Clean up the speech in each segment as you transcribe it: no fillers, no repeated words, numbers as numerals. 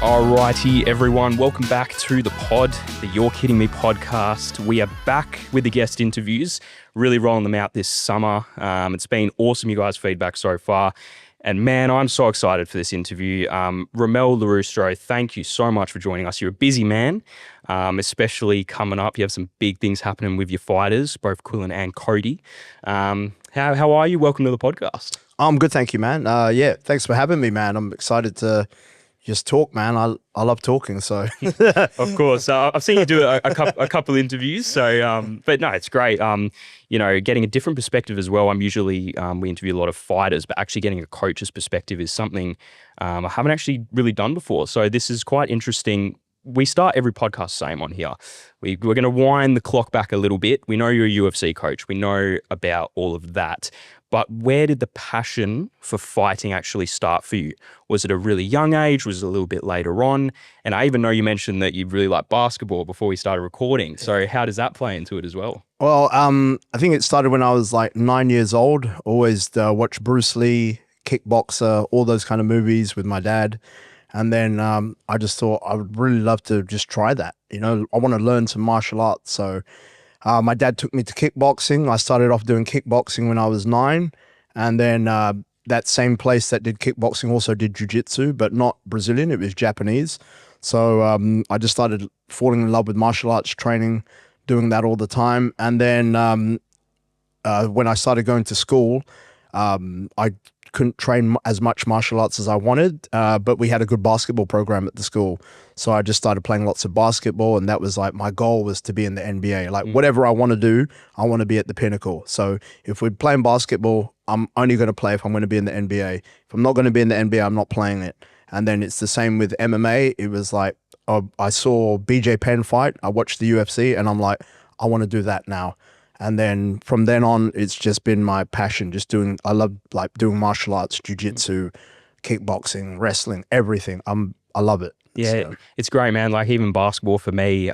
Alrighty, everyone, welcome back to the pod, the You're Kidding Me podcast. We are back with the guest interviews, really rolling them out this summer. It's been awesome, you guys' feedback so far. And man, I'm so excited for this interview. Romel Luistro, thank you so much for joining us. You're a busy man, especially coming up. You have some big things happening with your fighters, both Quillin and Cody. How are you? Welcome to the podcast. I'm good, thank you, man. Yeah, thanks for having me, man. I'm excited to just talk, man. I love talking, so. Of course. I've seen you do a couple interviews, so, but no, it's great. You know, getting a different perspective as well. I'm usually, we interview a lot of fighters, but actually getting a coach's perspective is something I haven't actually really done before. So this is quite interesting. We start every podcast same on here. We're going to wind the clock back a little bit. We know you're a UFC coach. We know about all of that. But where did the passion for fighting actually start for you? Was it a really young age? Was it a little bit later on? And I even know you mentioned that you really like basketball before we started recording. So how does that play into it as well? Well, I think it started when I was like 9 years old. Always watched Bruce Lee, Kickboxer, all those kind of movies with my dad. And then I just thought I would really love to just try that. You know, I want to learn some martial arts. So my dad took me to kickboxing. I started off doing kickboxing when I was 9. And then that same place that did kickboxing also did jiu-jitsu, but not Brazilian. It was Japanese. So I just started falling in love with martial arts training, doing that all the time. And then when I started going to school, I couldn't train as much martial arts as I wanted, but we had a good basketball program at the school. So I just started playing lots of basketball, and that was like my goal was to be in the NBA. Like whatever I want to do, I want to be at the pinnacle. So if we're playing basketball, I'm only going to play if I'm going to be in the NBA. If I'm not going to be in the NBA, I'm not playing it. And then it's the same with MMA. It was like, I saw BJ Penn fight. I watched the UFC, and I'm like, I want to do that now. And then from then on, it's just been my passion. I love like doing martial arts, jiu-jitsu, kickboxing, wrestling, everything. I love it. Yeah, so. It's great, man. Like even basketball for me,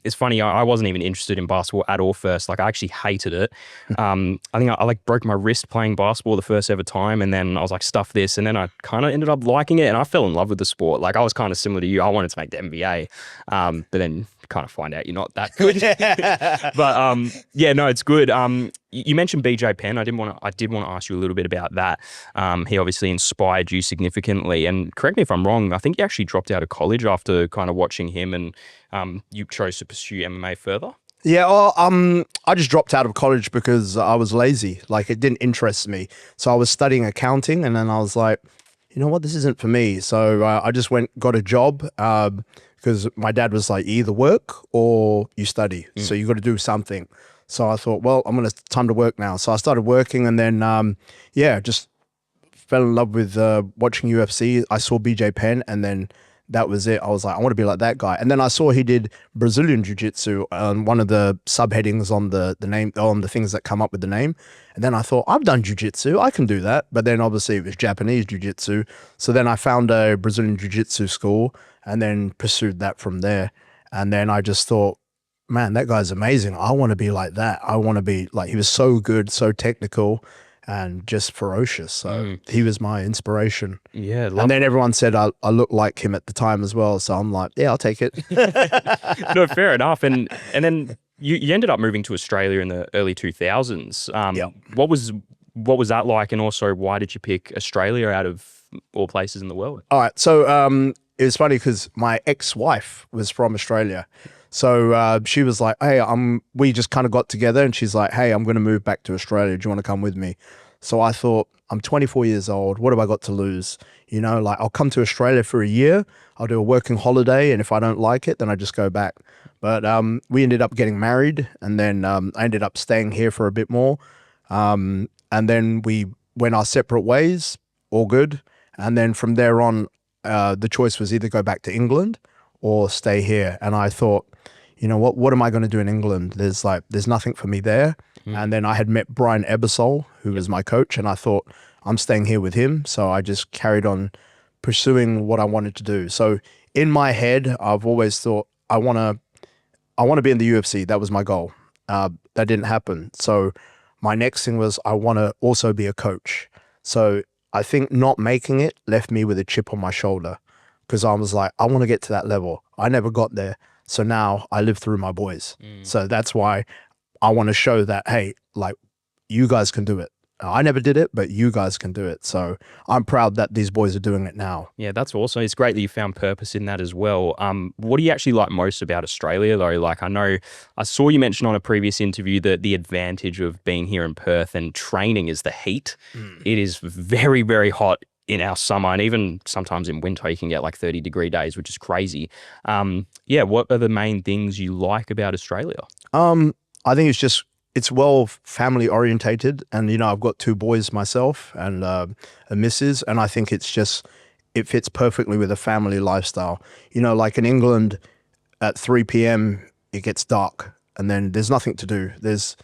it's funny. I wasn't even interested in basketball at all first. Like I actually hated it. I think I like broke my wrist playing basketball the first ever time. And then I was like, stuff this. And then I kind of ended up liking it, and I fell in love with the sport. Like I was kind of similar to you. I wanted to make the NBA. But then kind of find out you're not that good. But yeah, no, it's good. You mentioned BJ Penn. I did want to ask you a little bit about that. He obviously inspired you significantly. And correct me if I'm wrong, I think you actually dropped out of college after kind of watching him, and you chose to pursue MMA further. Yeah, well, I just dropped out of college because I was lazy. Like it didn't interest me. So I was studying accounting, and then I was like, you know what, this isn't for me. So I just got a job because my dad was like, you either work or you study. So you got to do something. So I thought, well, time to work now. So I started working, and then, yeah, just fell in love with watching UFC. I saw BJ Penn, and then that was it. I was like, I want to be like that guy. And then I saw he did Brazilian Jiu-Jitsu on one of the subheadings on the name, on the things that come up with the name. And then I thought, I've done Jiu-Jitsu, I can do that. But then obviously it was Japanese Jiu-Jitsu. So then I found a Brazilian Jiu-Jitsu school and then pursued that from there. And then I just thought, man, that guy's amazing. I want to be like that. I want to be like, he was so good, so technical, and just ferocious. So he was my inspiration. Yeah. And then everyone said I looked like him at the time as well. So I'm like, yeah, I'll take it. No, fair enough. And then you ended up moving to Australia in the early 2000s. Yep. What was that like? And also, why did you pick Australia out of all places in the world? All right. So it was funny because my ex-wife was from Australia. So she was like, hey, we just kind of got together, and she's like, hey, I'm going to move back to Australia. Do you want to come with me? So I thought, I'm 24 years old. What have I got to lose? You know, like I'll come to Australia for a year. I'll do a working holiday. And if I don't like it, then I just go back. But we ended up getting married, and then I ended up staying here for a bit more. And then we went our separate ways, all good. And then from there on, the choice was either go back to England or stay here. And I thought, you know what am I going to do in England? There's nothing for me there. And then I had met Brian Ebersol, who was my coach, and I thought, I'm staying here with him. So I just carried on pursuing what I wanted to do. So in my head, I've always thought, I want to be in the UFC. That was my goal. That didn't happen. So my next thing was, I want to also be a coach. So I think not making it left me with a chip on my shoulder, because I was like, I want to get to that level. I never got there. So now I live through my boys. So that's why I want to show that, hey, like, you guys can do it. I never did it, but you guys can do it. So I'm proud that these boys are doing it now. Yeah, that's awesome. It's great that you found purpose in that as well. What do you actually like most about Australia, though? Like, I know I saw you mention on a previous interview that the advantage of being here in Perth and training is the heat. It is very, very hot in our summer, and even sometimes in winter you can get like 30-degree days, which is crazy. Yeah, what are the main things you like about Australia? I think it's well family orientated, and you know, I've got 2 boys myself and a missus, and I think it fits perfectly with a family lifestyle. You know, like in England at 3 p.m. it gets dark and then there's nothing to do. There's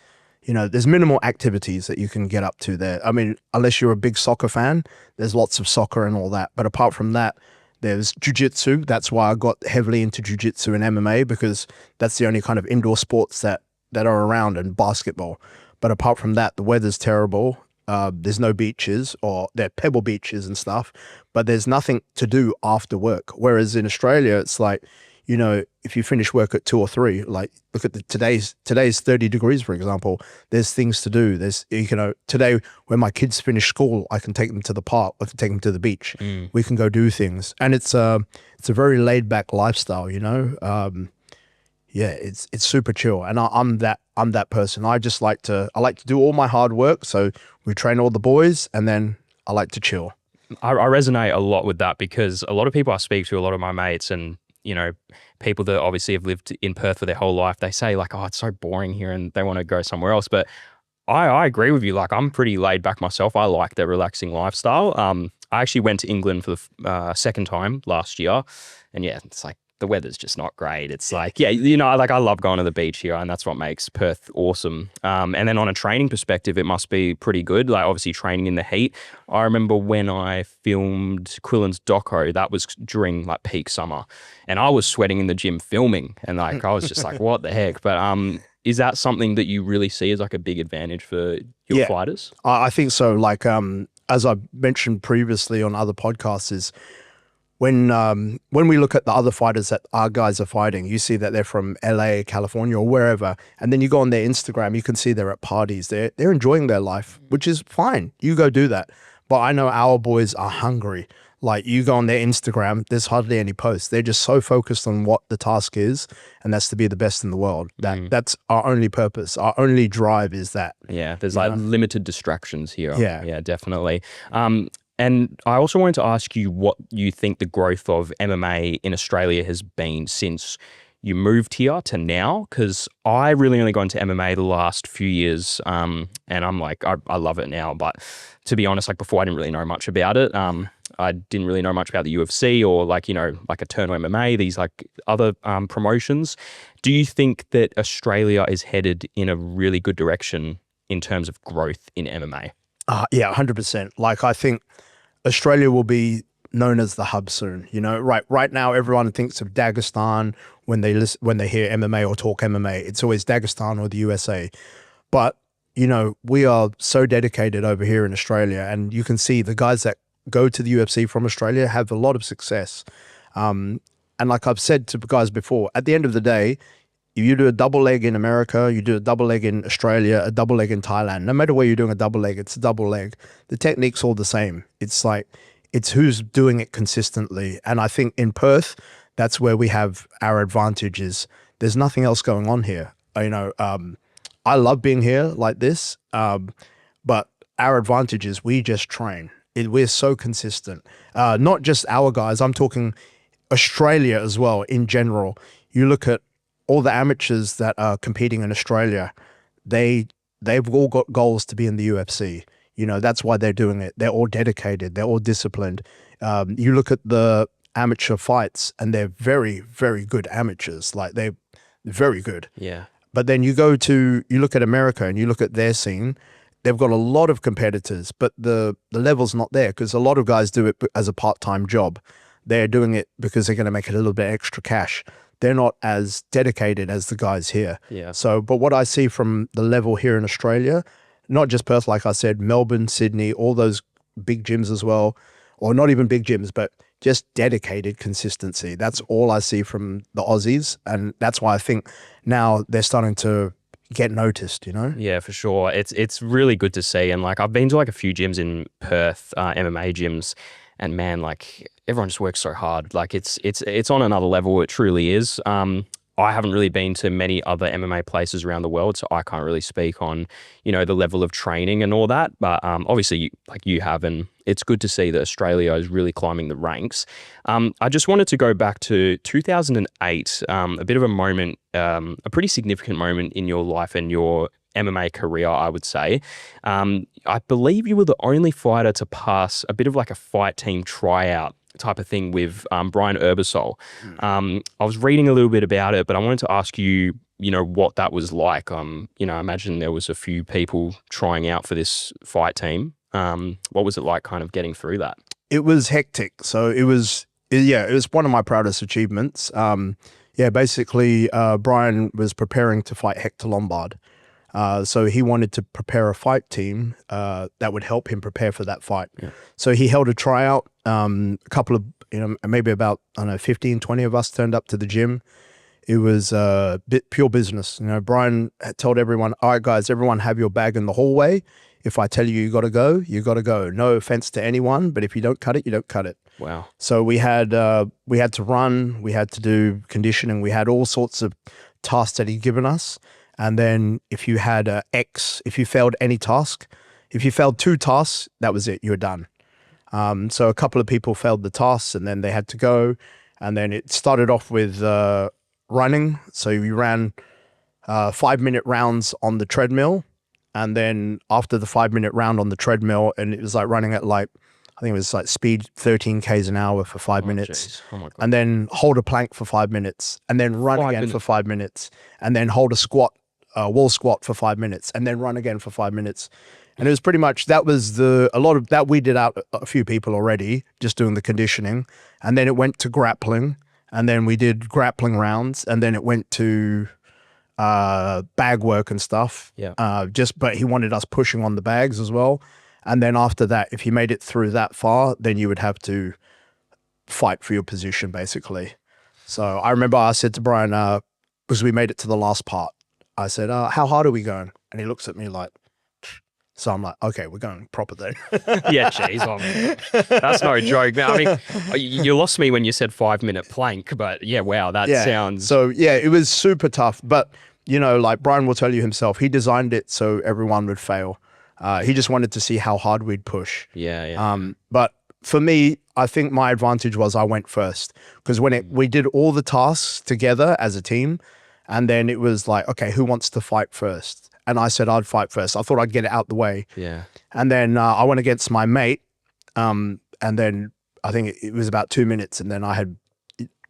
minimal activities that you can get up to there. I mean, unless you're a big soccer fan, there's lots of soccer and all that. But apart from that, there's jiu-jitsu. That's why I got heavily into jiu-jitsu and MMA, because that's the only kind of indoor sports that are around, and basketball. But apart from that, the weather's terrible. There's no beaches, or they're pebble beaches and stuff, but there's nothing to do after work. Whereas in Australia, it's like, you know, if you finish work at 2 or 3, like look at today's 30 degrees, for example, there's things to do. There's, you know, today when my kids finish school, I can take them to the park, I can take them to the beach. We can go do things. And it's a very laid back lifestyle, you know? Yeah, it's super chill, and I'm that person. I like to do all my hard work. So we train all the boys, and then I like to chill. I resonate a lot with that, because a lot of people I speak to, a lot of my mates, and you know, people that obviously have lived in Perth for their whole life, they say like, oh, it's so boring here, and they want to go somewhere else. But I agree with you. Like, I'm pretty laid back myself. I like the relaxing lifestyle. I actually went to England for the second time last year, and yeah, it's like, the weather's just not great. It's like, yeah, you know, like I love going to the beach here, and that's what makes Perth awesome. And then on a training perspective, it must be pretty good. Like, obviously training in the heat. I remember when I filmed Quillin's doco, that was during like peak summer, and I was sweating in the gym filming, and like, I was just like, what the heck? But is that something that you really see as like a big advantage for your fighters? I think so. Like, as I mentioned previously on other podcasts, is when we look at the other fighters that our guys are fighting, you see that they're from LA, California, or wherever, and then you go on their Instagram, you can see they're at parties. They're enjoying their life, which is fine. You go do that. But I know our boys are hungry. Like, you go on their Instagram, there's hardly any posts. They're just so focused on what the task is, and that's to be the best in the world. That's our only purpose. Our only drive is that. Yeah, there's like limited distractions here. Yeah, definitely. And I also wanted to ask you what you think the growth of MMA in Australia has been since you moved here to now, because I really only got into MMA the last few years, and I'm like, I love it now. But to be honest, like before, I didn't really know much about it. I didn't really know much about the UFC or like, you know, like Eternal MMA, these like other promotions. Do you think that Australia is headed in a really good direction in terms of growth in MMA? Yeah, 100%. Like, I think Australia will be known as the hub soon. You know, right now everyone thinks of Dagestan when they hear MMA or talk MMA. It's always Dagestan or the USA. But you know, we are so dedicated over here in Australia, and you can see the guys that go to the UFC from Australia have a lot of success. And like I've said to guys before, at the end of the day, if you do a double leg in America, you do a double leg in Australia, a double leg in Thailand, no matter where you're doing a double leg, it's a double leg. The technique's all the same. It's like, it's who's doing it consistently. And I think in Perth, that's where we have our advantages. There's nothing else going on here. You know, I love being here like this, but our advantage is we just train. We're so consistent. Not just our guys, I'm talking Australia as well in general. You look at all the amateurs that are competing in Australia, they've all got goals to be in the UFC. You know, that's why they're doing it. They're all dedicated. They're all disciplined. You look at the amateur fights, and they're very, very good amateurs. Like, they're very good. Yeah. But then you look at America and you look at their scene, they've got a lot of competitors, but the level's not there, because a lot of guys do it as a part-time job. They're doing it because they're going to make a little bit extra cash. They're not as dedicated as the guys here. Yeah. So, but what I see from the level here in Australia, not just Perth, like I said, Melbourne, Sydney, all those big gyms as well, or not even big gyms, but just dedicated consistency. That's all I see from the Aussies. And that's why I think now they're starting to get noticed, you know? Yeah, for sure. It's really good to see. And like I've been to like a few gyms in Perth, MMA gyms, and man, like everyone just works so hard. Like it's on another level. It truly is. I haven't really been to many other MMA places around the world, so I can't really speak on, the level of training and all that. But obviously, you have, and it's good to see that Australia is really climbing the ranks. I just wanted to go back to 2008, a bit of a moment, a pretty significant moment in your life and your MMA career, I would say. I believe you were the only fighter to pass a bit of like a fight team tryout type of thing with Brian Erbisol. I was reading a little bit about it, but I wanted to ask you, what that was like. I imagine there was a few people trying out for this fight team. What was it like kind of getting through that? It was hectic. So it was one of my proudest achievements. Basically, Brian was preparing to fight Hector Lombard. So he wanted to prepare a fight team that would help him prepare for that fight. Yeah. So he held a tryout. A couple of, maybe about, 15, 20 of us turned up to the gym. It was pure business. Brian had told everyone, all right, guys, everyone have your bag in the hallway. If I tell you got to go, you got to go. No offense to anyone, but if you don't cut it, you don't cut it. Wow. So we had to run, we had to do conditioning, we had all sorts of tasks that he'd given us. And then if you had if you failed any task, if you failed 2 tasks, that was it, you were done. So a couple of people failed the tasks and then they had to go. And then it started off with running. So we ran 5-minute rounds on the treadmill. And then after the 5-minute round on the treadmill, and it was like running at I think it was like speed 13 Ks an hour for 5 minutes. Oh my God. And then hold a plank for 5 minutes and then run again for 5 minutes and then hold a squat, wall squat for 5 minutes and then run again for 5 minutes. And it was pretty much, that was a lot of that we did out a few people already, just doing the conditioning. And then it went to grappling and then we did grappling rounds and then it went to bag work and stuff. Yeah. But he wanted us pushing on the bags as well. And then after that, if you made it through that far, then you would have to fight for your position, basically. So I remember I said to Brian, because we made it to the last part, I said, how hard are we going? And he looks at me like, so I'm like, okay, we're going proper then. Yeah, geez, that's no joke. I mean, you lost me when you said 5-minute plank, but yeah, wow, that sounds... So yeah, it was super tough. But, like Brian will tell you himself, he designed it so everyone would fail. He just wanted to see how hard we'd push. Yeah. But for me, I think my advantage was I went first because we did all the tasks together as a team, and then it was like, okay, who wants to fight first? And I said I'd fight first. I thought I'd get it out the way. Yeah. And then I went against my mate, and then I think it was about 2 minutes, and then I had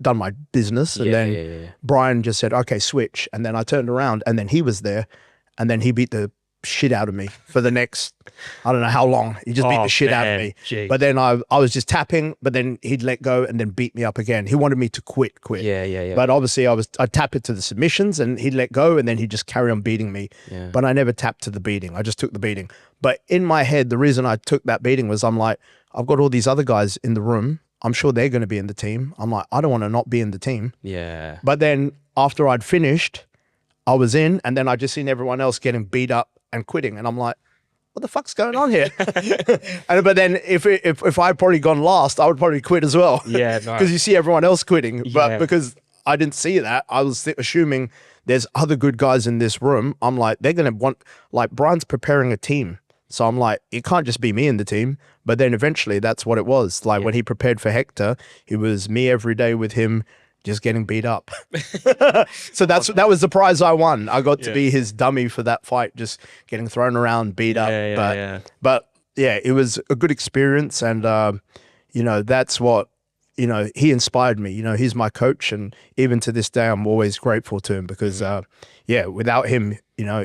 done my business, and then Brian just said, okay, switch. And then I turned around, and then he was there, and then he beat the shit out of me for the next, I don't know how long. He just beat the shit out of me. Gee. But then I was just tapping, but then he'd let go and then beat me up again. He wanted me to quit. Yeah. But obviously I'd tap it to the submissions and he'd let go and then he'd just carry on beating me. Yeah. But I never tapped to the beating. I just took the beating. But in my head, the reason I took that beating was I'm like, I've got all these other guys in the room. I'm sure they're going to be in the team. I'm like, I don't want to not be in the team. Yeah. But then after I'd finished, I was in and then I just seen everyone else getting beat up and quitting, and I'm like, what the fuck's going on here? But then if I'd probably gone last, I would probably quit as well. Yeah, no. Because you see everyone else quitting. But because I didn't see that, I was assuming there's other good guys in this room. I'm like, they're going to want, like Brian's preparing a team. So I'm like, it can't just be me in the team. But then eventually that's what it was. Like when he prepared for Hector, it was me every day with him, just getting beat up. So that was the prize I won. I got to be his dummy for that fight, just getting thrown around, beat up. But yeah, it was a good experience. And, that's what, he inspired me. He's my coach. And even to this day, I'm always grateful to him because, without him,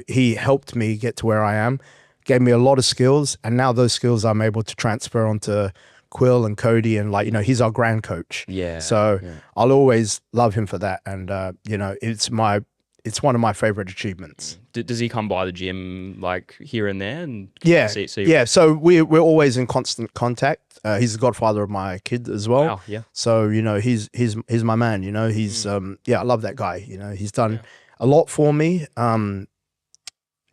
he helped me get to where I am, gave me a lot of skills. And now those skills I'm able to transfer onto Quill and Cody, and he's our grand coach. Yeah. So I'll always love him for that. And it's it's one of my favorite achievements. Does he come by the gym like here and there? And Yeah, see yeah. So we're always in constant contact. He's the godfather of my kid as well. Wow, yeah. So he's my man. He's I love that guy. He's done a lot for me.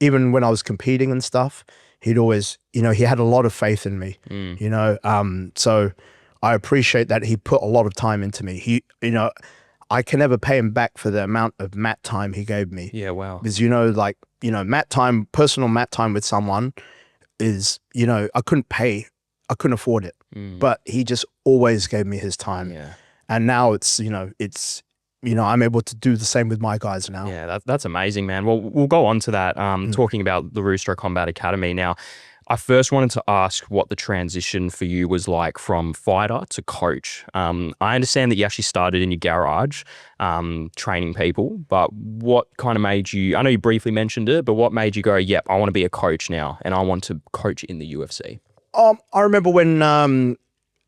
Even when I was competing and stuff, he'd always, he had a lot of faith in me. So I appreciate that he put a lot of time into me. I can never pay him back for the amount of mat time he gave me. Yeah, wow. Because mat time, personal mat time with someone is, I couldn't afford it, but he just always gave me his time. Yeah. And now I'm able to do the same with my guys now. Yeah, that's amazing, man. Well, we'll go on to that, talking about the Luistro Combat Academy. Now, I first wanted to ask what the transition for you was like from fighter to coach. I understand that you actually started in your garage training people, but what kind of made you, I know you briefly mentioned it, but what made you go, yep, I want to be a coach now and I want to coach in the UFC? I remember when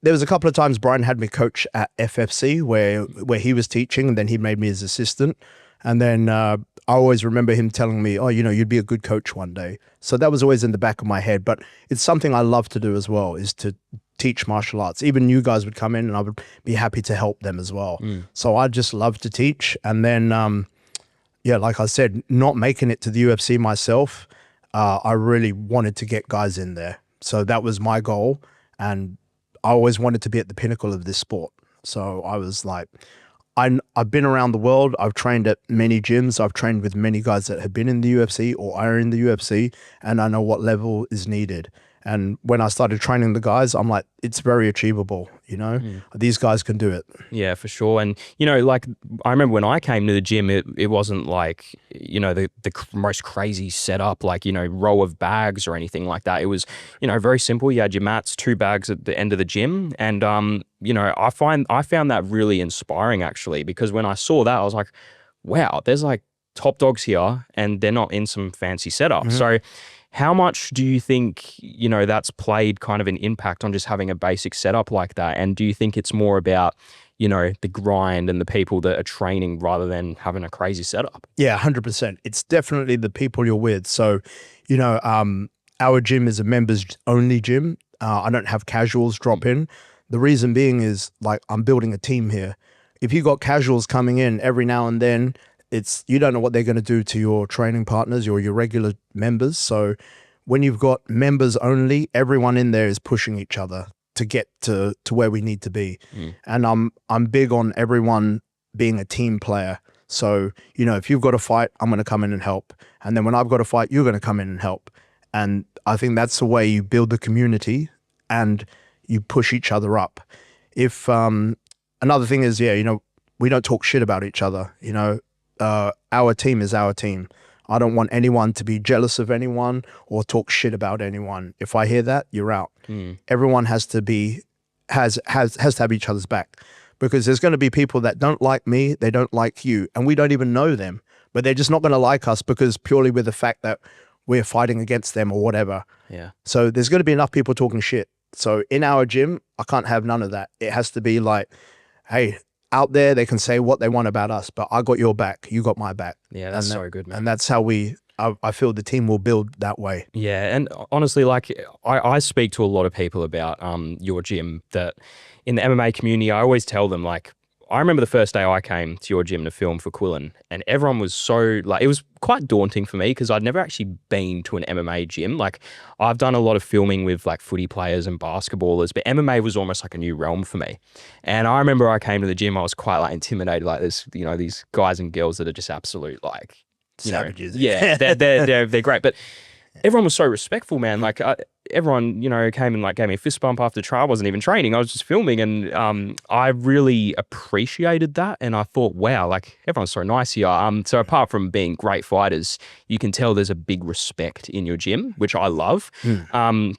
there was a couple of times Brian had me coach at FFC where he was teaching, and then he made me his assistant. And then I always remember him telling me, oh, you'd be a good coach one day. So that was always in the back of my head. But it's something I love to do as well, is to teach martial arts. Even new guys would come in and I would be happy to help them as well. So I just love to teach. And then, like I said, not making it to the UFC myself, I really wanted to get guys in there. So that was my goal. And I always wanted to be at the pinnacle of this sport. So I was like, I've been around the world. I've trained at many gyms. I've trained with many guys that have been in the UFC or are in the UFC, and I know what level is needed. And when I started training the guys, I'm like, it's very achievable, These guys can do it. Yeah, for sure. And, like I remember when I came to the gym, it wasn't like, the most crazy setup, like, row of bags or anything like that. It was, very simple. You had your mats, 2 bags at the end of the gym. And, I found that really inspiring actually, because when I saw that, I was like, wow, there's like top dogs here and they're not in some fancy setup. So how much do you think, that's played kind of an impact on just having a basic setup like that? And do you think it's more about, the grind and the people that are training rather than having a crazy setup? Yeah, 100%. It's definitely the people you're with. So, our gym is a members only gym. I don't have casuals drop in. The reason being is like, I'm building a team here. If you got casuals coming in every now and then, you don't know what they're going to do to your training partners or your regular members. So when you've got members only, everyone in there is pushing each other to get to where we need to be. And I'm big on everyone being a team player. So, if you've got a fight, I'm going to come in and help. And then when I've got a fight, you're going to come in and help. And I think that's the way you build the community and you push each other up. If another thing is, we don't talk shit about each other, our team is our team. I don't want anyone to be jealous of anyone or talk shit about anyone. If I hear that, you're out. Everyone has to have each other's back, because there's going to be people that don't like me, they don't like you, and we don't even know them, but they're just not going to like us because purely with the fact that we're fighting against them or whatever. Yeah. So there's going to be enough people talking shit. So in our gym, I can't have none of that. It has to be like, hey, out there, they can say what they want about us, but I got your back, you got my back. Yeah, that's so good, man. And that's how I feel the team will build that way. Yeah, and honestly, like I speak to a lot of people about your gym, that in the MMA community, I always tell them, like, I remember the first day I came to your gym to film for Quillin, and everyone was so, like, it was quite daunting for me because I'd never actually been to an MMA gym. Like, I've done a lot of filming with like footy players and basketballers, but MMA was almost like a new realm for me. And I remember I came to the gym, I was quite like intimidated, like there's, these guys and girls that are just absolute, like, savages. Yeah, they're great. But everyone was so respectful, man. Like everyone, came and like gave me a fist bump after the trial. I wasn't even training. I was just filming, and I really appreciated that. And I thought, wow, like everyone's so nice here. So apart from being great fighters, you can tell there's a big respect in your gym, which I love. I'm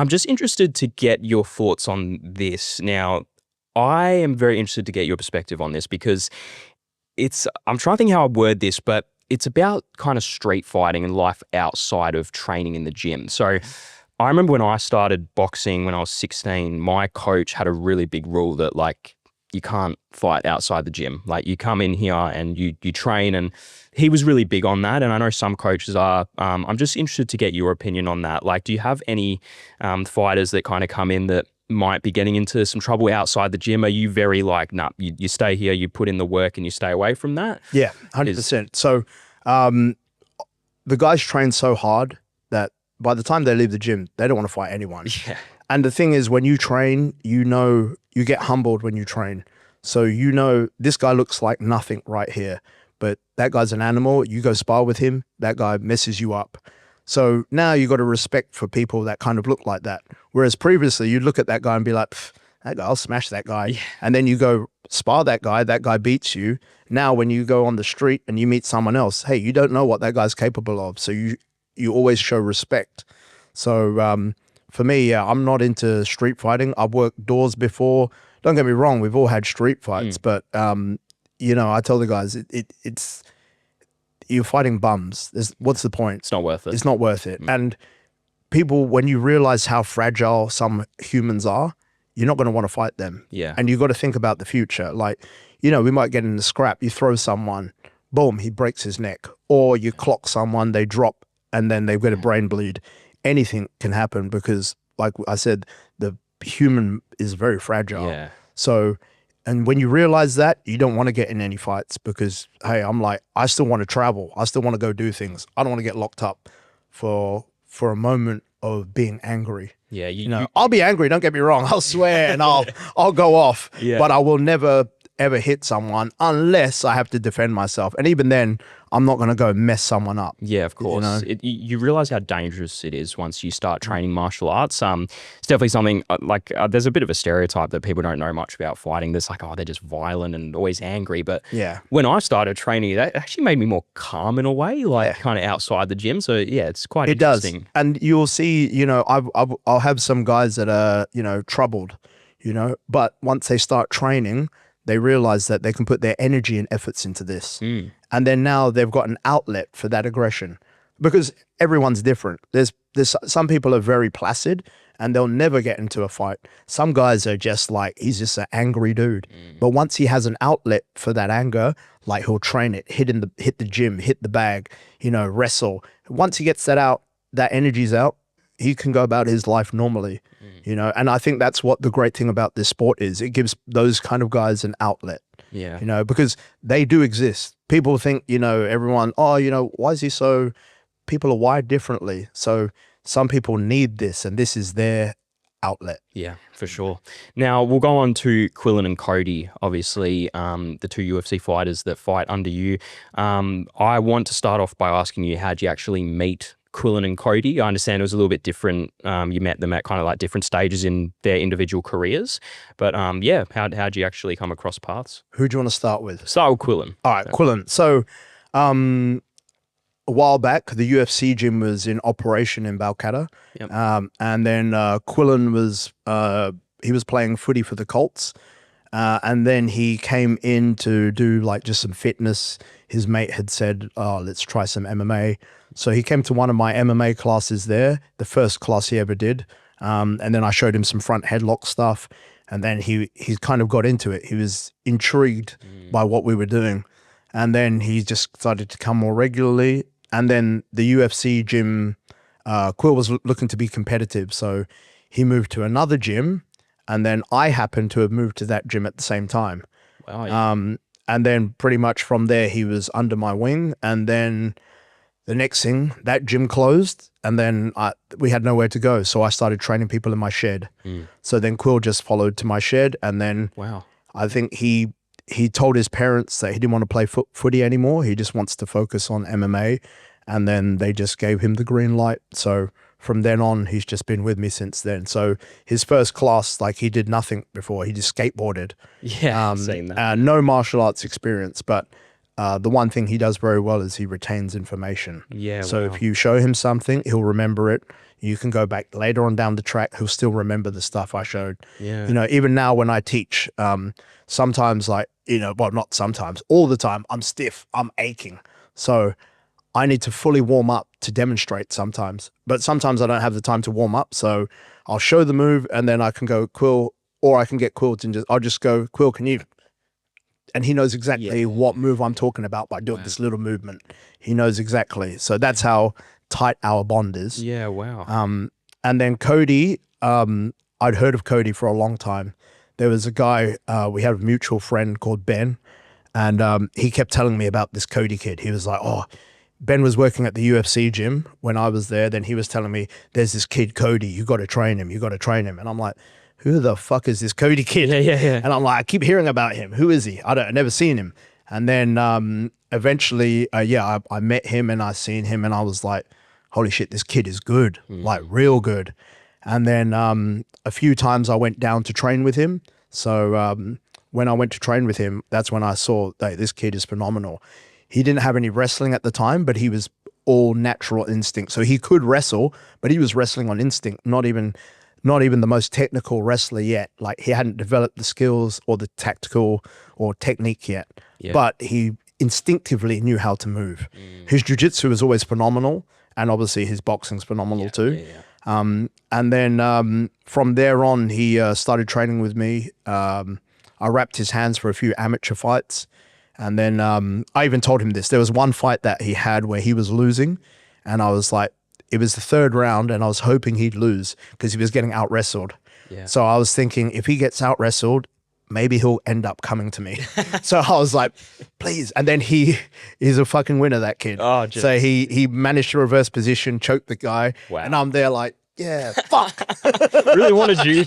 just interested to get your thoughts on this. Now, I am very interested to get your perspective on this because I'm trying to think how I word this, but it's about kind of street fighting and life outside of training in the gym. So I remember when I started boxing when I was 16, my coach had a really big rule that, like, you can't fight outside the gym. Like you come in here and you train, and he was really big on that. And I know some coaches are. I'm just interested to get your opinion on that. Like, do you have any fighters that kind of come in that might be getting into some trouble outside the gym? Are you very like, nah, you stay here, you put in the work and you stay away from that? Yeah, 100%. So the guys train so hard that by the time they leave the gym, they don't want to fight anyone. Yeah. And the thing is, when you train, you know, you get humbled when you train. So you know, this guy looks like nothing right here, but that guy's an animal. You go spar with him, that guy messes you up. So now you got a respect for people that kind of look like that. Whereas previously you'd look at that guy and be like, that guy, I'll smash that guy. Yeah. And then you go spar that guy beats you. Now when you go on the street and you meet someone else, hey, you don't know what that guy's capable of. So you always show respect. So for me, yeah, I'm not into street fighting. I've worked doors before. Don't get me wrong, we've all had street fights, but you know, I tell the guys, it's you're fighting bums. What's the point? It's not worth it. It's not worth it. And people, when you realize how fragile some humans are, you're not going to want to fight them. Yeah. And you've got to think about the future. Like, you know, we might get in a scrap. You throw someone, boom, he breaks his neck. Or you clock someone, they drop, and then they've got a brain bleed. Anything can happen because, like I said, the human is very fragile. Yeah. So, and when you realize that, you don't want to get in any fights because, hey, I'm like, I still want to travel. I still want to go do things. I don't want to get locked up for a moment of being angry. Yeah. You know, I'll be angry. Don't get me wrong. I'll swear and I'll go off. Yeah. But I will never ever hit someone unless I have to defend myself. And even then, I'm not going to go mess someone up. Yeah, of course. You know? You realize how dangerous it is once you start training martial arts. It's definitely something there's a bit of a stereotype that people don't know much about fighting. There's like, oh, they're just violent and always angry. But yeah, when I started training, that actually made me more calm in a way, like kind of outside the gym. So yeah, it's quite interesting. Does. And you'll see, you know, I'll have some guys that are, you know, troubled, you know, but once they start training, they realize that they can put their energy and efforts into this. And then now they've got an outlet for that aggression because everyone's different. There's some people are very placid and they'll never get into a fight. Some guys are just like, he's just an angry dude. But once he has an outlet for that anger, like he'll train it, hit the gym, hit the bag, you know, wrestle. Once he gets that out, that energy's out, he can go about his life normally, you know? And I think that's what the great thing about this sport is. It gives those kind of guys an outlet, you know, because they do exist. People think, you know, everyone, oh, you know, why is he so, people are wired differently. So some people need this and this is their outlet. Yeah, for sure. Now we'll go on to Quillin and Cody, obviously the two UFC fighters that fight under you. I want to start off by asking you, how'd you actually meet Quillan and Cody? I understand it was a little bit different. You met them at kind of like different stages in their individual careers. But yeah, how'd you actually come across paths? Who do you want to start with? Start with Quillan. All right, Quillan. So a while back, the UFC gym was in operation in Balcatta. Yep. And then Quillan was, he was playing footy for the Colts. And then he came in to do like just some fitness. His mate had said, oh, let's try some MMA. So he came to one of my MMA classes there, the first class he ever did. And then I showed him some front headlock stuff. And then he kind of got into it. He was intrigued by what we were doing. And then he just started to come more regularly. And then the UFC gym, Quill was looking to be competitive. So he moved to another gym. And then I happened to have moved to that gym at the same time. Wow, yeah. And then pretty much from there, he was under my wing. And then the next thing, that gym closed. And then we had nowhere to go. So I started training people in my shed. So then Quill just followed to my shed. And then wow, I think he told his parents that he didn't want to play footy anymore. He just wants to focus on MMA. And then they just gave him the green light. So from then on, he's just been with me since then. So his first class, like he did nothing before. He just skateboarded. Yeah, seen that. No martial arts experience, but the one thing he does very well is he retains information. Yeah. So if you show him something, he'll remember it. You can go back later on down the track. He'll still remember the stuff I showed. Yeah. You know, even now when I teach, sometimes like, you know, well, not sometimes, all the time, I'm stiff, I'm aching. So I need to fully warm up to demonstrate sometimes, but sometimes I don't have the time to warm up. So I'll show the move and then I can go, Quill, or I can get Quill to I'll just go, Quill, can you? And he knows exactly what move I'm talking about by doing this little movement. He knows exactly. So that's how tight our bond is. Yeah, wow. And then Cody, I'd heard of Cody for a long time. There was a guy, we had a mutual friend called Ben, and he kept telling me about this Cody kid. He was like, oh, Ben was working at the UFC gym when I was there. Then he was telling me, there's this kid, Cody, you got to train him. You got to train him. And I'm like, who the fuck is this Cody kid? Yeah. And I'm like, I keep hearing about him. Who is he? I've never seen him. And then eventually, I met him and I seen him and I was like, holy shit, this kid is good, like real good. And then a few times I went down to train with him. So when I went to train with him, that's when I saw, hey, this kid is phenomenal. He didn't have any wrestling at the time, but he was all natural instinct. So he could wrestle, but he was wrestling on instinct, not even the most technical wrestler yet. Like he hadn't developed the skills or the tactical or technique yet, but he instinctively knew how to move. His jiu-jitsu was always phenomenal, and obviously his boxing's phenomenal too. And then from there on, he started training with me. I wrapped his hands for a few amateur fights. And then I even told him this. There was one fight that he had where he was losing, and I was like, it was the third round, and I was hoping he'd lose because he was getting out-wrestled. So I was thinking, if he gets out-wrestled, maybe he'll end up coming to me. So I was like, please. And then he's a fucking winner, that kid. Oh, just... So he managed to reverse position, choke the guy. Wow. And I'm there like, yeah, fuck. Really wanted you.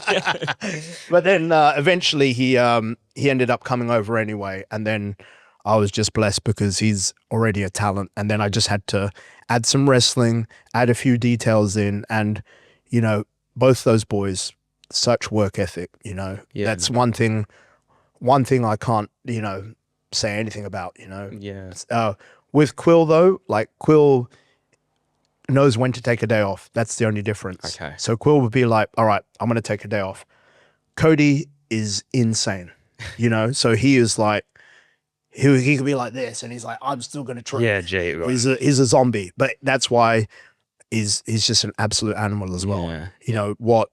But then eventually he ended up coming over anyway. And then I was just blessed because he's already a talent. And then I just had to add some wrestling, add a few details in. And, both those boys, such work ethic, that's one thing I can't, say anything about, with Quill though, like Quill knows when to take a day off. That's the only difference. Okay. So Quill would be like, all right, I'm going to take a day off. Cody is insane, so he is like, he could be like this and he's like, I'm still going to try. Yeah, gee. Right. He's a zombie, but that's why he's just an absolute animal as well. Yeah. What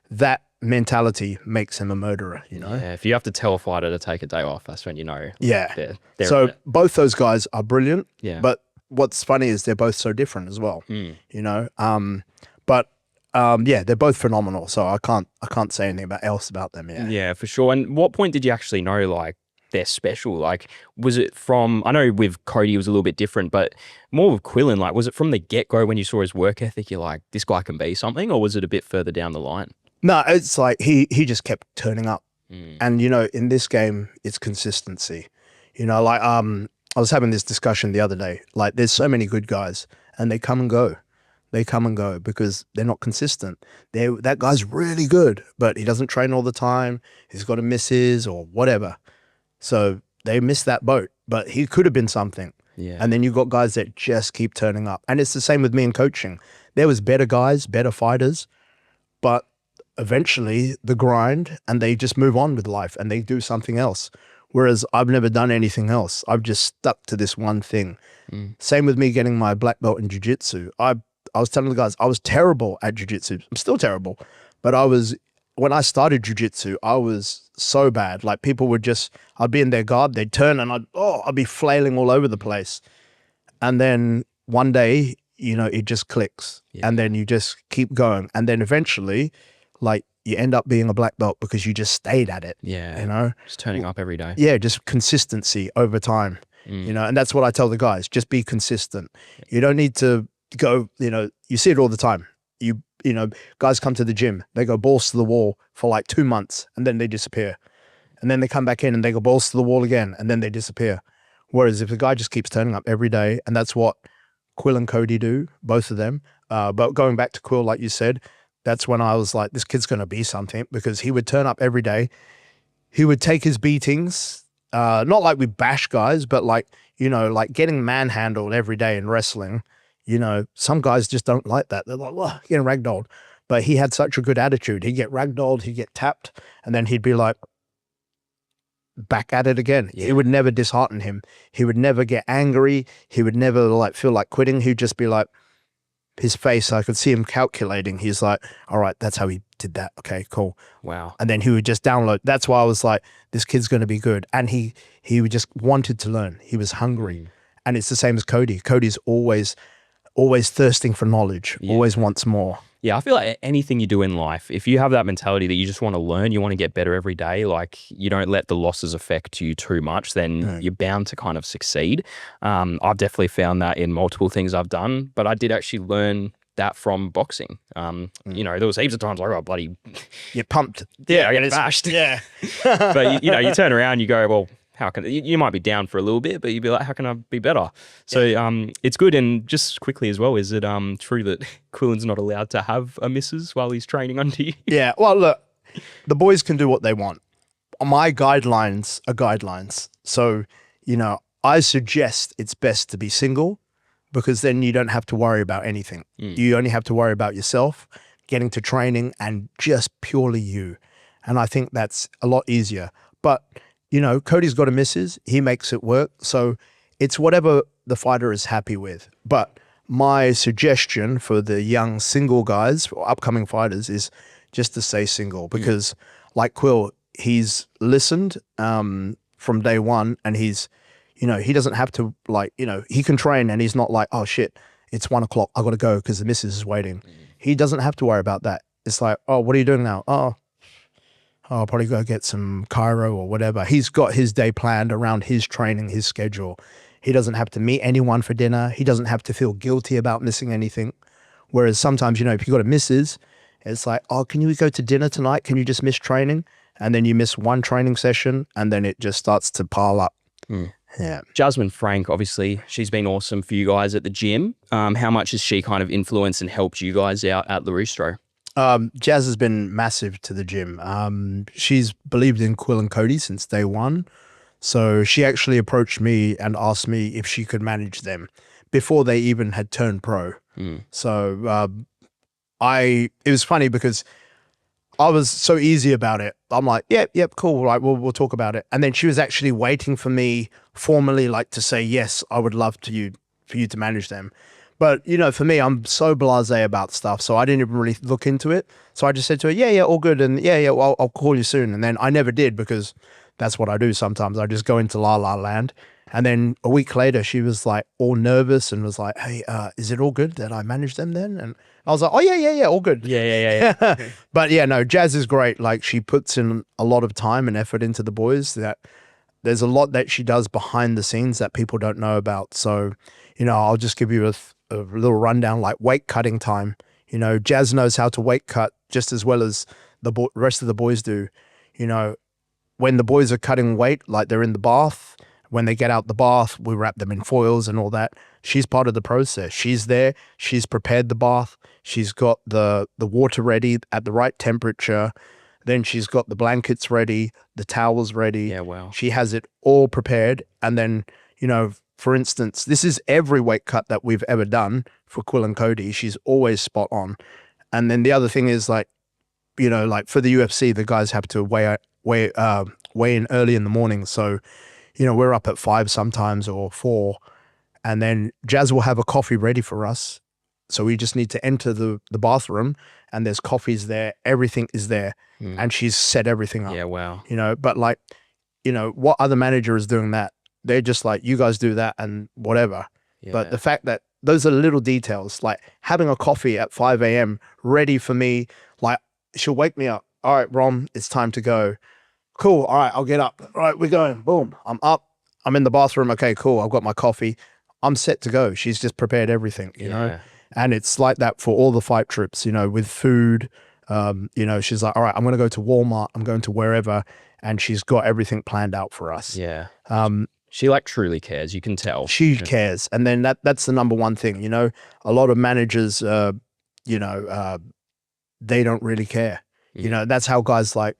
that mentality makes him a murderer, Yeah, if you have to tell a fighter to take a day off, that's when Yeah. they're so both those guys are brilliant. Yeah. But what's funny is they're both so different as well. They're both phenomenal. So I can't say anything else about them. Yeah, for sure. And what point did you actually know like they're special? Like, was it from, I know with Cody it was a little bit different, but more with Quillin, like, was it from the get-go when you saw his work ethic, you're like, this guy can be something, or was it a bit further down the line? No, it's like he just kept turning up. And, in this game, it's consistency. I was having this discussion the other day, like there's so many good guys and they come and go. They come and go because they're not consistent. That guy's really good, but he doesn't train all the time. He's got a misses or whatever. So they missed that boat, but he could have been something. Yeah. And then you've got guys that just keep turning up. And it's the same with me in coaching. There was better guys, better fighters, but eventually the grind and they just move on with life and they do something else. Whereas I've never done anything else. I've just stuck to this one thing. Same with me getting my black belt in jiu-jitsu. I was telling the guys, I was terrible at jiu-jitsu. I'm still terrible, but when I started jiu-jitsu, I was so bad. Like people would I'd be in their guard, they'd turn and I'd be flailing all over the place. And then one day, it just clicks and then you just keep going. And then eventually, like you end up being a black belt because you just stayed at it. Yeah. Just turning up every day. Yeah. Just consistency over time, and that's what I tell the guys, just be consistent. You don't need to go, you see it all the time. Guys come to the gym, they go balls to the wall for like 2 months and then they disappear. And then they come back in and they go balls to the wall again and then they disappear. Whereas if the guy just keeps turning up every day, and that's what Quill and Cody do, both of them. But going back to Quill, like you said, that's when I was like, this kid's going to be something, because he would turn up every day. He would take his beatings, not like we bash guys, but like getting manhandled every day in wrestling. Some guys just don't like that. They're like, well, getting ragdolled. But he had such a good attitude. He'd get ragdolled, he'd get tapped, and then he'd be like, back at it again. It would never dishearten him. He would never get angry. He would never feel like quitting. He'd just be like, his face, I could see him calculating. He's like, all right, that's how he did that. Okay, cool. Wow. And then he would just download. That's why I was like, this kid's going to be good. And he would just wanted to learn. He was hungry. And it's the same as Cody. Cody's always thirsting for knowledge, always wants more. Yeah, I feel like anything you do in life, if you have that mentality that you just want to learn, you want to get better every day, like you don't let the losses affect you too much, then you're bound to kind of succeed. I've definitely found that in multiple things I've done, but I did actually learn that from boxing. You know, there was heaps of times like, oh, bloody... You're pumped. Yeah, I get bashed. Yeah. But, you know, you turn around, you go, well, how can... You might be down for a little bit, but you'd be like, how can I be better? So it's good. And just quickly as well, is it true that Quillin's not allowed to have a missus while he's training under you? Yeah. Well, look, the boys can do what they want. My guidelines are guidelines. So, you know, I suggest it's best to be single, because then you don't have to worry about anything. You only have to worry about yourself, getting to training, and just purely you. And I think that's a lot easier. But, you know, Cody's got a missus. He makes it work. So it's whatever the fighter is happy with. But my suggestion for the young single guys, or upcoming fighters, is just to stay single. Because like Quill, he's listened from day one, and he's... You know, he doesn't have to, like, you know, he can train and he's not like, oh shit, it's 1 o'clock, I got to go because the missus is waiting. He doesn't have to worry about that. It's like, oh, what are you doing now? Oh, I'll probably go get some chiro or whatever. He's got his day planned around his training, his schedule. He doesn't have to meet anyone for dinner. He doesn't have to feel guilty about missing anything. Whereas sometimes, you know, if you got a missus, it's like, oh, can you go to dinner tonight? Can you just miss training? And then you miss one training session and then it just starts to pile up. Yeah. Jasmine Frank, obviously, she's been awesome for you guys at the gym. How much has she kind of influenced and helped you guys out at Luistro? Jazz has been massive to the gym. She's believed in Quill and Cody since day one. So she actually approached me and asked me if she could manage them before they even had turned pro. So it was funny because I was so easy about it. I'm like, yep, cool. Right, we'll talk about it. And then she was actually waiting for me formally, like, to say, yes, I would love for you to manage them. But, you know, for me, I'm so blasé about stuff. So I didn't even really look into it. So I just said to her, yeah, all good. And well, I'll call you soon. And then I never did, because that's what I do sometimes. I just go into la la land. And then a week later, she was like all nervous and was like, hey, is it all good that I manage them then? And I was like, oh, yeah, all good. Yeah. But yeah, no, Jazz is great. Like, she puts in a lot of time and effort into the boys. That there's a lot that she does behind the scenes that people don't know about. So, you know, I'll just give you a little rundown, like weight cutting time. You know, Jazz knows how to weight cut just as well as the rest of the boys do. You know, when the boys are cutting weight, like they're in the bath, when they get out the bath, we wrap them in foils and all that. She's part of the process. She's there. She's prepared the bath. She's got the water ready at the right temperature. Then she's got the blankets ready, the towels ready. Yeah, wow. She has it all prepared. And then, you know, for instance, this is every weight cut that we've ever done for Quill and Cody. She's always spot on. And then the other thing is, like, you know, like for the UFC, the guys have to weigh in early in the morning. So, you know, we're up at 5 sometimes or 4, and then Jazz will have a coffee ready for us. So we just need to enter the bathroom, and there's coffees there. Everything is there, and she's set everything up. Yeah, wow. You know, but like, you know, what other manager is doing that? They're just like, you guys do that and whatever. Yeah. But the fact that those are little details, like having a coffee at 5 a.m. ready for me, like she'll wake me up. All right, Rom, it's time to go. Cool. All right, I'll get up. All right, we're going. Boom. I'm up. I'm in the bathroom. Okay, cool. I've got my coffee. I'm set to go. She's just prepared everything, you know? And it's like that for all the fight trips, you know, with food. You know, she's like, all right, I'm going to go to Walmart. I'm going to wherever. And she's got everything planned out for us. Yeah. She like truly cares. You can tell. She cares. And then that's the number one thing, you know? A lot of managers, you know, they don't really care. You know, that's how guys like,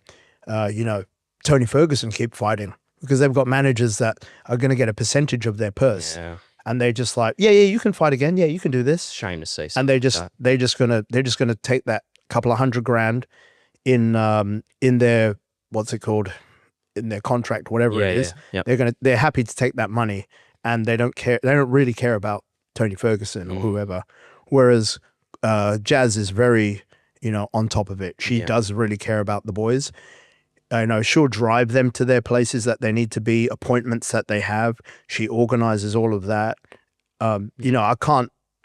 you know, Tony Ferguson keep fighting, because they've got managers that are going to get a percentage of their purse, and they're just like, yeah, you can fight again, yeah, you can do this. Shame to say, and they're just gonna take that couple of $100,000 in their, what's it called, in their contract, whatever it is. They're happy to take that money, and they don't care. They don't really care about Tony Ferguson or whoever. Whereas Jazz is very, on top of it. She Yeah. does really care about the boys. She'll drive them to their places that they need to be, appointments that they have. She organizes all of that.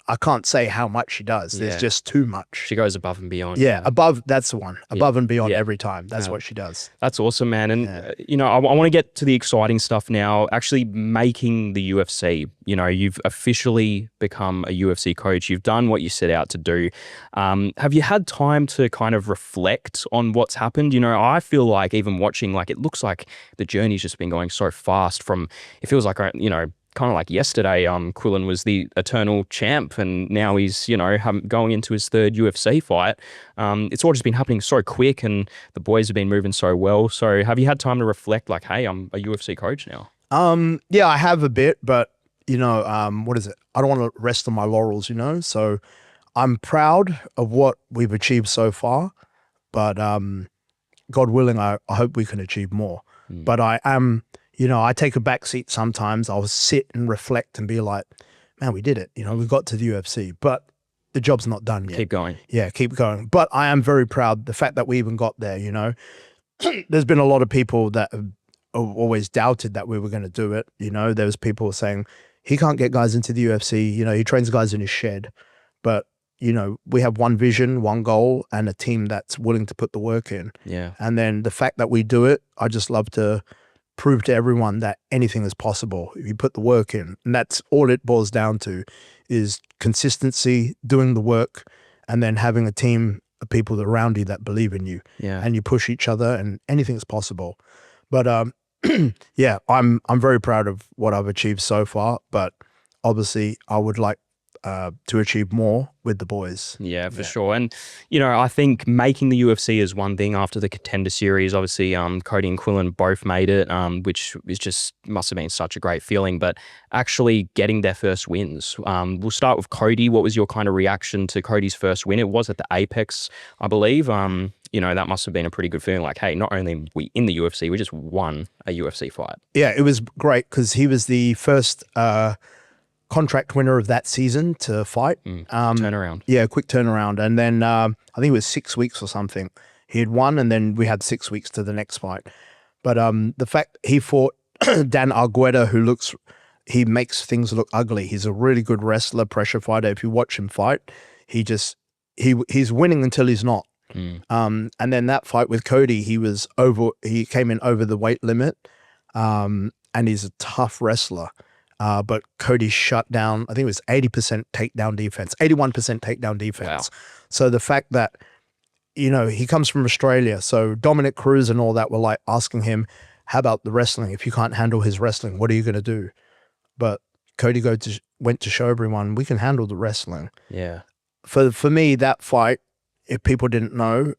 I can't say how much she does. There's Yeah. just too much. She goes above and beyond. Yeah, that's the one. Above and beyond Yeah. every time. That's Yeah. what she does. That's awesome, man. And, I want to get to the exciting stuff now, actually making the UFC. You've officially become a UFC coach. You've done what you set out to do. Have you had time to kind of reflect on what's happened? I feel like even watching, like, it looks like the journey's just been going so fast it feels like, kind of like yesterday, Quillin was the eternal champ, and now he's, going into his third UFC fight. It's all just been happening so quick, and the boys have been moving so well. So have you had time to reflect, like, hey, I'm a UFC coach now? Yeah, I have a bit, but what is it? I don't want to rest on my laurels, So I'm proud of what we've achieved so far, but God willing, I hope we can achieve more. But I am, I take a back seat sometimes. I'll sit and reflect and be like, man, we did it. We got to the UFC, but the job's not done yet. Keep going. Yeah, keep going. But I am very proud the fact that we even got there, There's been a lot of people that have always doubted that we were going to do it. There was people saying, he can't get guys into the UFC. He trains guys in his shed. But, we have one vision, one goal, and a team that's willing to put the work in. Yeah. And then the fact that we do it, I just love to prove to everyone that anything is possible if you put the work in. And that's all it boils down to, is consistency, doing the work, and then having a team of people around you that believe in you. Yeah. And you push each other, and anything is possible. But yeah, I'm very proud of what I've achieved so far, but obviously I would like to achieve more with the boys. Yeah, for sure. And, I think making the UFC is one thing after the Contender Series. Obviously, Cody and Quillin both made it, which is just must have been such a great feeling. But actually getting their first wins. We'll start with Cody. What was your kind of reaction to Cody's first win? It was at the Apex, I believe. That must have been a pretty good feeling. Like, hey, not only are we in the UFC, we just won a UFC fight. Yeah, it was great because he was the first contract winner of that season to fight. Turnaround. Yeah, quick turnaround. And then I think it was 6 weeks or something. He had won, and then we had 6 weeks to the next fight. But the fact he fought Dan Argueta, he makes things look ugly. He's a really good wrestler, pressure fighter. If you watch him fight, he's winning until he's not. And then that fight with Cody, he came in over the weight limit, and he's a tough wrestler. But Cody shut down, I think it was 80% takedown defense, 81% takedown defense. Wow. So the fact that, he comes from Australia. So Dominic Cruz and all that were like asking him, how about the wrestling? If you can't handle his wrestling, what are you going to do? But Cody went to show everyone, we can handle the wrestling. Yeah. For me, that fight, if people didn't know,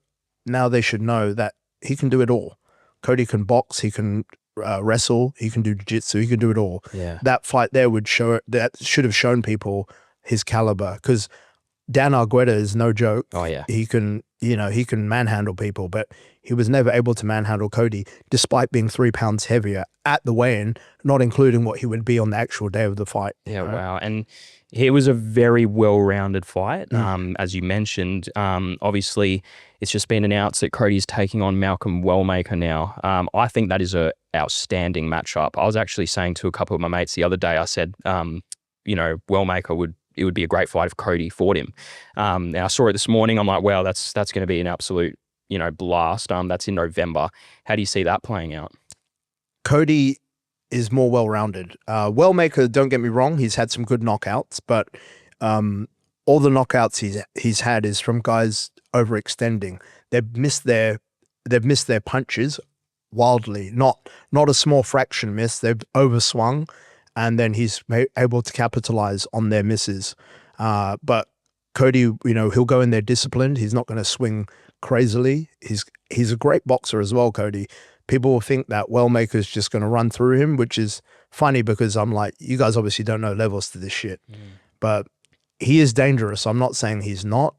now they should know that he can do it all. Cody can box, he can wrestle, he can do jiu-jitsu, he can do it all. Yeah. That fight there that should have shown people his caliber, because Dan Argueta is no joke. Oh yeah. He can manhandle people, but he was never able to manhandle Cody despite being 3 pounds heavier at the weigh-in, not including what he would be on the actual day of the fight. Yeah, right? Wow. And it was a very well-rounded fight, as you mentioned. Obviously, it's just been announced that Cody's taking on Malcom Wellmaker now. I think that is a outstanding matchup. I was actually saying to a couple of my mates the other day, I said, Wellmaker it would be a great fight if Cody fought him. And I saw it this morning. I'm like, wow, that's going to be an absolute, blast. That's in November. How do you see that playing out? Cody is more well-rounded. Wellmaker, don't get me wrong, he's had some good knockouts, but all the knockouts he's had is from guys overextending. They've missed their punches wildly, not a small fraction miss. They've overswung, and then he's able to capitalize on their misses. But Cody, he'll go in there disciplined. He's not going to swing crazily. He's a great boxer as well, Cody. People will think that Wellmaker's just going to run through him, which is funny because I'm like, you guys obviously don't know levels to this shit. But he is dangerous. I'm not saying he's not.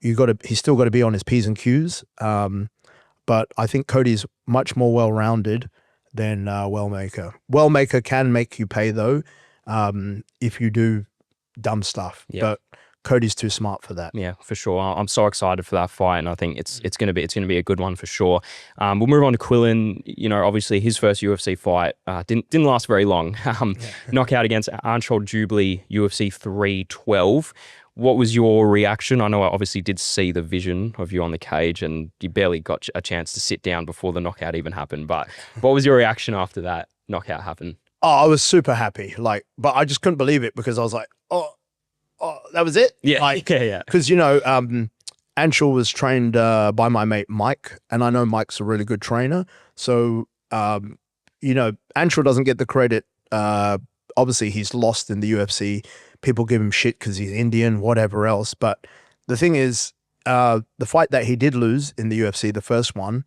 He's still got to be on his P's and Q's. But I think Cody's much more well-rounded than Wellmaker. Wellmaker can make you pay though, if you do dumb stuff. Yeah. But Cody's too smart for that. Yeah, for sure. I'm so excited for that fight, and I think it's gonna be a good one for sure. We'll move on to Quillin. You know, obviously his first UFC fight didn't last very long. Knockout against Anshul Jubilee, UFC 312. What was your reaction? I know I obviously did see the vision of you on the cage, and you barely got a chance to sit down before the knockout even happened. But what was your reaction after that knockout happened? Oh, I was super happy. Like, but I just couldn't believe it because I was like, oh, that was it? Yeah, like, yeah. Because, you know, Anshul was trained by my mate Mike, and I know Mike's a really good trainer. So, you know, Anshul doesn't get the credit. Obviously, he's lost in the UFC. People give him shit because he's Indian, whatever else. But the thing is, the fight that he did lose in the UFC, the first one,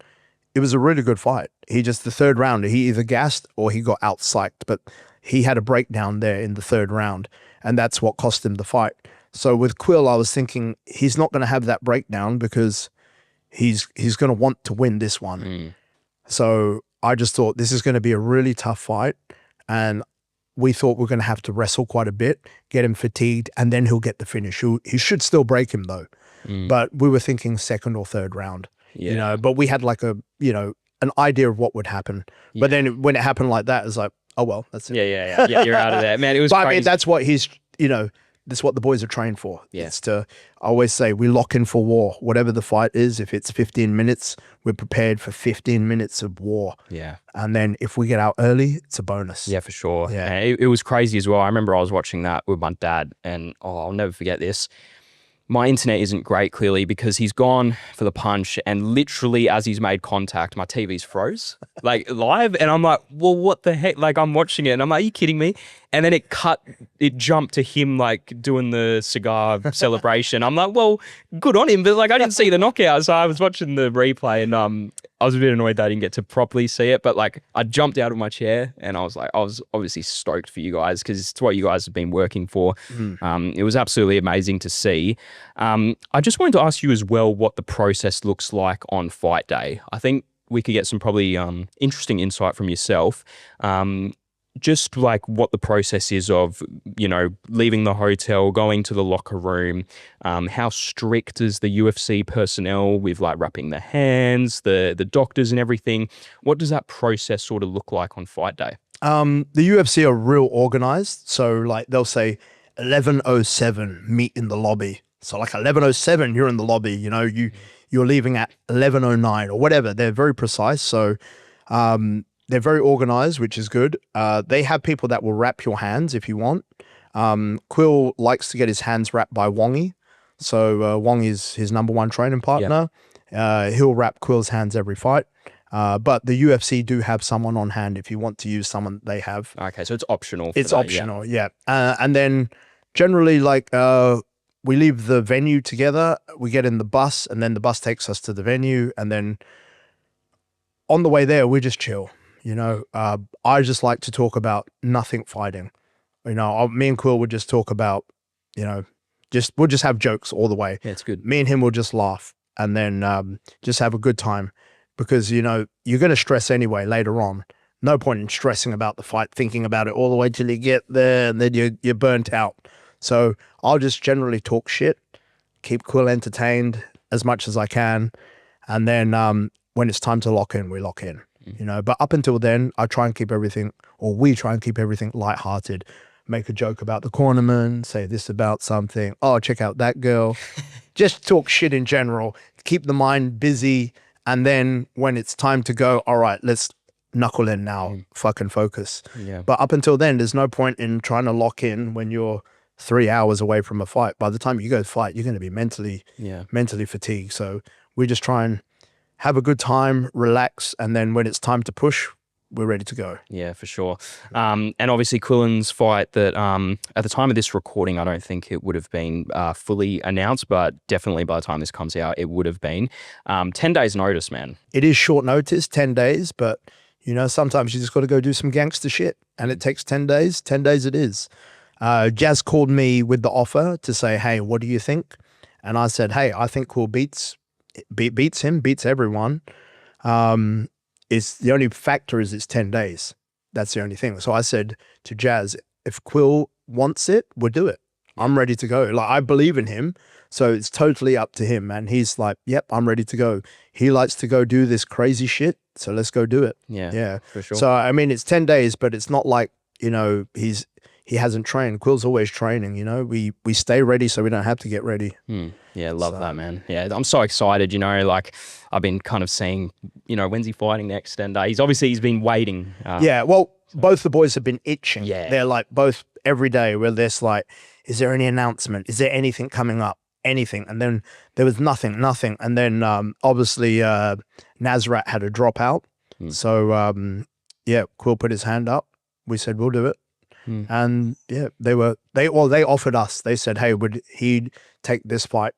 it was a really good fight. The third round, he either gassed or he got out-psyched. But he had a breakdown there in the third round, and that's what cost him the fight. So with Quill, I was thinking he's not going to have that breakdown because he's going to want to win this one. So I just thought this is going to be a really tough fight, and we thought we're going to have to wrestle quite a bit, get him fatigued, and then he'll get the finish. He should still break him though. But we were thinking second or third round, you know, but we had like an idea of what would happen. But then when it happened like that, it's like, oh, well, that's it. Yeah, you're out of there. Man, it was but crazy. I mean, that's what that's what the boys are trained for. Yeah. It's I always say we lock in for war. Whatever the fight is, if it's 15 minutes, we're prepared for 15 minutes of war. Yeah. And then if we get out early, it's a bonus. Yeah, for sure. Yeah. And it was crazy as well. I remember I was watching that with my dad, and I'll never forget this. My internet isn't great, clearly, because he's gone for the punch, and literally as he's made contact, my TV's froze, like live. And I'm like, well, what the heck? Like, I'm watching it and I'm like, are you kidding me? And then it jumped to him like doing the cigar celebration. I'm like, well, good on him. But like, I didn't see the knockout. So I was watching the replay, and I was a bit annoyed that I didn't get to properly see it. But like, I jumped out of my chair and I was obviously stoked for you guys because it's what you guys have been working for. It was absolutely amazing to see. I just wanted to ask you as well what the process looks like on fight day. I think we could get some probably interesting insight from yourself. Just like what the process is of, you know, leaving the hotel, going to the locker room, how strict is the UFC personnel with like wrapping the hands, the doctors and everything. What does that process sort of look like on fight day? The UFC are real organized. So like they'll say 11:07 meet in the lobby. So like 11:07 you're in the lobby, you know, you're leaving at 11:09 or whatever. They're very precise. So they're very organized, which is good. They have people that will wrap your hands if you want. Quill likes to get his hands wrapped by Wongy. So Wong is his #1 training partner. Yep. He'll wrap Quill's hands every fight. But the UFC do have someone on hand if you want to use someone they have. Okay, so it's optional. It's optional, yeah. And then generally, like, we leave the venue together. We get in the bus, and then the bus takes us to the venue. And then on the way there, we just chill. You know, I just like to talk about nothing fighting. You know, me and Quill would just talk about, you know, we'll just have jokes all the way. Yeah, it's good. Me and him will just laugh and then just have a good time because, you know, you're going to stress anyway later on. No point in stressing about the fight, thinking about it all the way till you get there and then you're burnt out. So I'll just generally talk shit, keep Quill entertained as much as I can. And then when it's time to lock in, we lock in. You know, but up until then, we try and keep everything lighthearted. Make a joke about the cornerman, say this about something. Oh, check out that girl. Just talk shit in general. Keep the mind busy. And then when it's time to go, all right, let's knuckle in now. Fucking focus. Yeah. But up until then, there's no point in trying to lock in when you're 3 hours away from a fight. By the time you go fight, you're going to be mentally fatigued. So we just try and have a good time, relax, and then when it's time to push, we're ready to go. Yeah, for sure. And obviously Quillan's fight that at the time of this recording, I don't think it would have been fully announced, but definitely by the time this comes out, it would have been. 10 days notice, man. It is short notice, 10 days, but you know, sometimes you just got to go do some gangster shit and it takes 10 days. 10 days it is. Jazz called me with the offer to say, hey, what do you think? And I said, hey, I think Quill beats him, beats everyone. It's the only factor is it's 10 days. That's the only thing. So I said to Jazz, if Quill wants it, we'll do it. I'm ready to go. Like, I believe in him. So it's totally up to him. And he's like, yep, I'm ready to go. He likes to go do this crazy shit. So let's go do it. Yeah, for sure. So, I mean, it's 10 days, but it's not like, you know, he hasn't trained. Quill's always training, you know. We stay ready so we don't have to get ready. Yeah, love that, man. Yeah, I'm so excited, you know, like I've been kind of seeing, you know, when's he fighting next? And he's been waiting. Yeah, well, both the boys have been itching. Yeah. They're like both every day where there's like, is there any announcement? Is there anything coming up? Anything? And then there was nothing. And then obviously Nazrat had a dropout. So yeah, Quill put his hand up. We said, we'll do it. And yeah, they offered us. They said, hey, would he take this fight?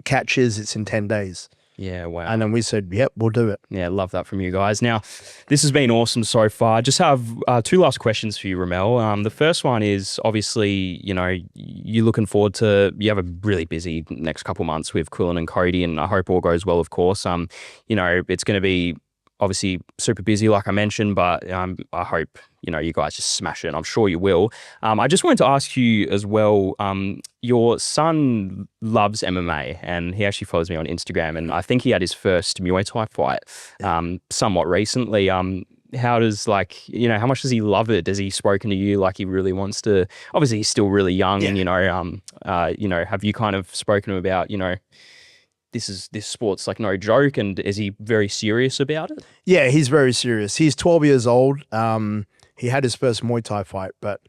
Catches, it's in 10 days. Yeah, wow. And then we said, yep, we'll do it. Yeah, love that from you guys. Now, this has been awesome so far. Just have two last questions for you, Romel. The first one is obviously, you know, you're looking forward to, you have a really busy next couple months with Quillin and Cody, and I hope all goes well, of course. You know, it's going to be obviously super busy, like I mentioned, but I hope, you know, you guys just smash it, and I'm sure you will. I just wanted to ask you as well, your son loves MMA, and he actually follows me on Instagram, and I think he had his first Muay Thai fight somewhat recently. How does, like, you know, how much does he love it? Has he spoken to you like he really wants to? Obviously, he's still really young, and, you know, have you kind of spoken to him about, you know, this sport's like no joke, and is he very serious about it? Yeah, he's very serious. He's 12 years old. He had his first Muay Thai fight, but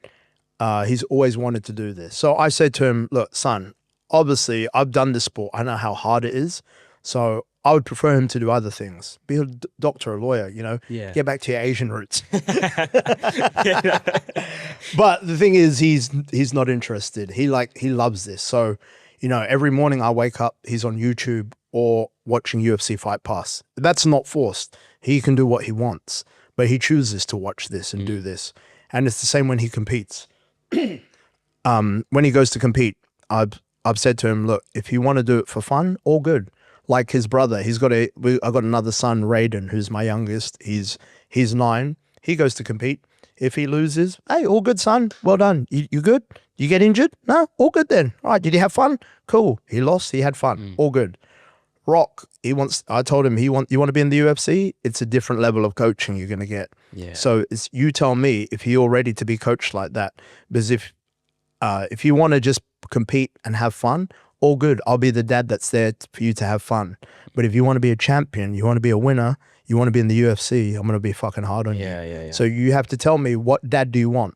he's always wanted to do this. So I said to him, look, son, obviously I've done this sport. I know how hard it is. So I would prefer him to do other things. Be a doctor, a lawyer, you know, get back to your Asian roots. But the thing is, he's not interested. He loves this. So, you know, every morning I wake up, he's on YouTube or watching UFC Fight Pass. That's not forced. He can do what he wants, but he chooses to watch this and do this. And it's the same when he competes. When he goes to compete, I've said to him, look, if you want to do it for fun, all good. Like his brother, I've got another son, Raiden, who's my youngest. He's 9. He goes to compete. If he loses, hey, all good, son. Well done. You good? You get injured? No, all good then. All right, did you have fun? Cool. He lost, he had fun. All good. Rock, I told him, you want to be in the UFC? It's a different level of coaching you're going to get. Yeah. So you tell me if you're ready to be coached like that. Because if you want to just compete and have fun, all good. I'll be the dad that's there for you to have fun. But if you want to be a champion, you want to be a winner, you want to be in the UFC, I'm going to be fucking hard on you. Yeah. So you have to tell me, what dad do you want?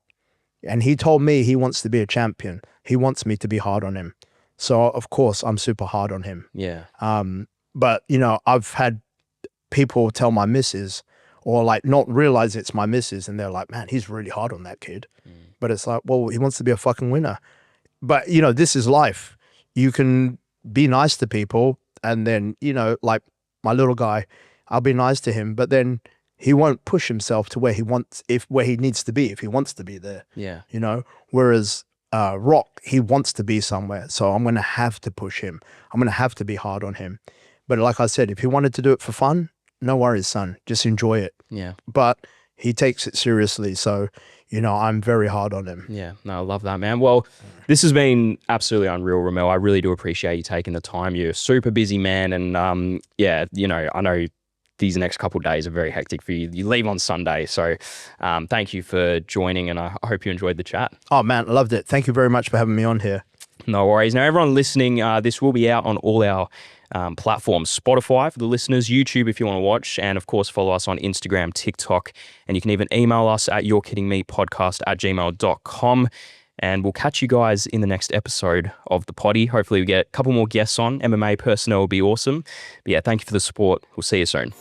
And he told me he wants to be a champion. He wants me to be hard on him. So of course I'm super hard on him. Yeah. But you know, I've had people tell my missus, or like not realize it's my missus, and they're like, man, he's really hard on that kid. But it's like, well, he wants to be a fucking winner. But you know, this is life. You can be nice to people, and then, you know, like my little guy, I'll be nice to him, but then he won't push himself to where he needs to be if he wants to be there. Yeah. You know, whereas Rock, he wants to be somewhere, so I'm going to have to push him. I'm going to have to be hard on him. But like I said, if he wanted to do it for fun, no worries, son. Just enjoy it. Yeah. But he takes it seriously, so, you know, I'm very hard on him. Yeah, no, I love that, man. Well, this has been absolutely unreal, Romel. I really do appreciate you taking the time. You're a super busy man, and yeah, you know, I know these next couple of days are very hectic for you. You leave on Sunday, so thank you for joining, and I hope you enjoyed the chat. Oh man, I loved it. Thank you very much for having me on here. No worries. Now, everyone listening, this will be out on all our platforms. Spotify for the listeners, YouTube if you want to watch, and of course follow us on Instagram, TikTok, and you can even email us at yourkiddingmepodcast@gmail.com. And we'll catch you guys in the next episode of The Potty. Hopefully we get a couple more guests on. MMA personnel will be awesome. But yeah, thank you for the support. We'll see you soon.